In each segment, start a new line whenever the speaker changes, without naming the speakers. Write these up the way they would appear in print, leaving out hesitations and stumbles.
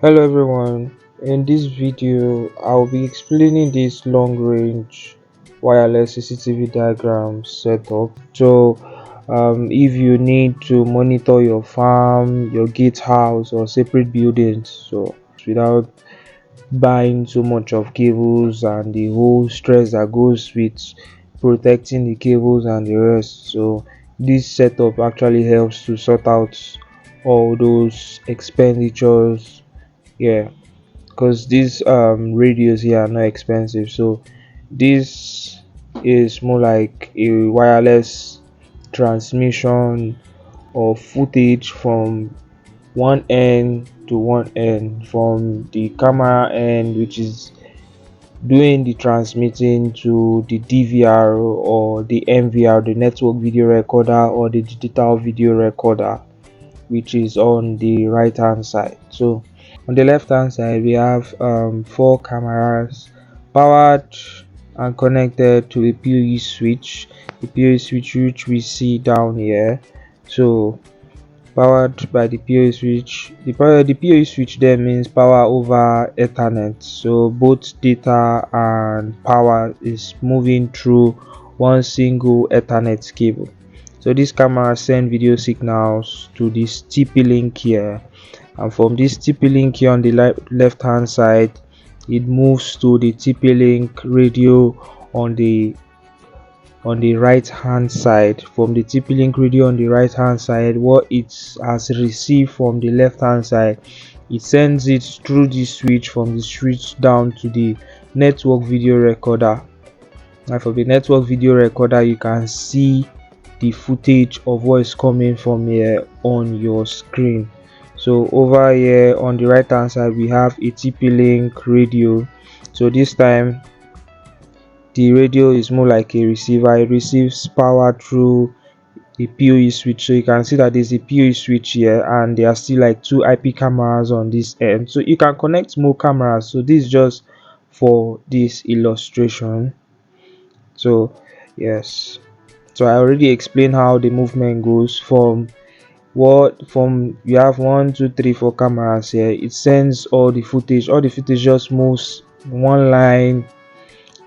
Hello everyone, in this video I'll be explaining this long range wireless CCTV diagram setup. If you need to monitor your farm, your gatehouse or separate buildings, so without buying so much of cables and the whole stress that goes with protecting the cables and the rest, so this setup actually helps to sort out all those expenditures. Yeah, because these radios here are not expensive, so this is more like a wireless transmission of footage from one end to one end, from the camera end which is doing the transmitting to the DVR or the MVR, the network video recorder, or the digital video recorder, which is on the right hand side. So on the left hand side we have four cameras powered and connected to a PoE switch, the PoE switch which we see down here. So powered by the PoE switch, the PoE switch there means power over Ethernet, so both data and power is moving through one single Ethernet cable. So this camera send video signals to this TP-Link here, and from this TP-Link here on the left hand side it moves to the TP-Link radio on the right hand side. From the TP-Link radio on the right hand side, what it has received from the left hand side, it sends it through the switch, from the switch down to the network video recorder. And from the network video recorder you can see the footage of what is coming from here on your screen. So over here on the right hand side we have a TP-Link radio. So this time the radio is more like a receiver. It receives power through a PoE switch. So you can see that there's a PoE switch here, and there are still like two IP cameras on this end, so you can connect more cameras. So this is just for this illustration. So yes, so I already explained how the movement goes from you have 1 2 3 4 cameras here. It sends all the footage just moves one line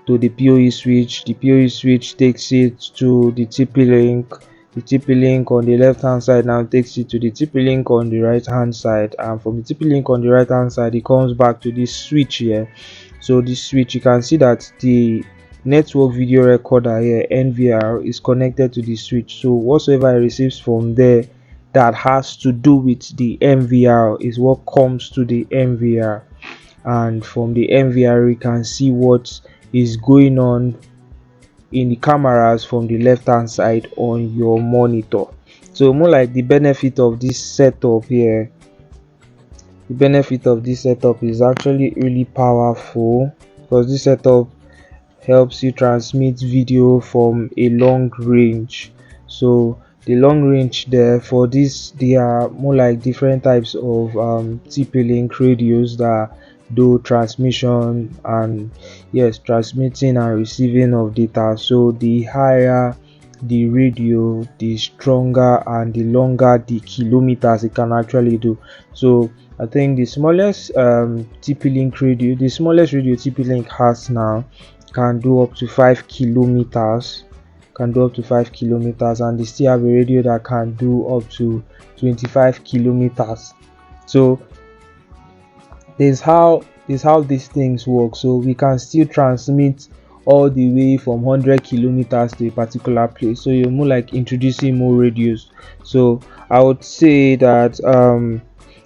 to the PoE switch. The PoE switch takes it to the TP-Link. The TP-Link on the left hand side now takes it to the TP-Link on the right hand side, and from the TP-Link on the right hand side it comes back to this switch here. So this switch, you can see that the network video recorder here, NVR, is connected to the switch. So whatsoever it receives from there that has to do with the MVR is what comes to the MVR, and from the MVR you can see what is going on in the cameras from the left hand side on your monitor. So more like the benefit of this setup here, the benefit of this setup is actually really powerful, because this setup helps you transmit video from a long range. So the long range there, for this there are more like different types of TP-Link radios that do transmission and yes, transmitting and receiving of data. So the higher the radio, the stronger and the longer the kilometers it can actually do. So I think the smallest TP-Link radio, the smallest radio TP-Link has now, can do up to 5 kilometers, and they still have a radio that can do up to 25 kilometers. So this how these things work. So we can still transmit all the way from 100 kilometers to a particular place. So you're more like introducing more radios. So I would say that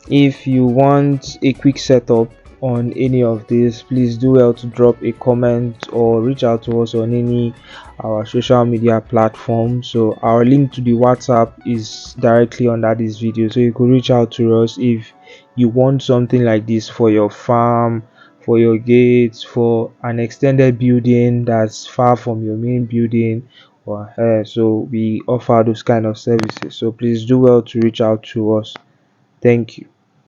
if you want a quick setup on any of this, please do well to drop a comment or reach out to us on any our social media platform. So our link to the WhatsApp is directly under this video, so you could reach out to us if you want something like this for your farm, for your gates, for an extended building that's far from your main building, or so we offer those kind of services. So please do well to reach out to us. Thank you.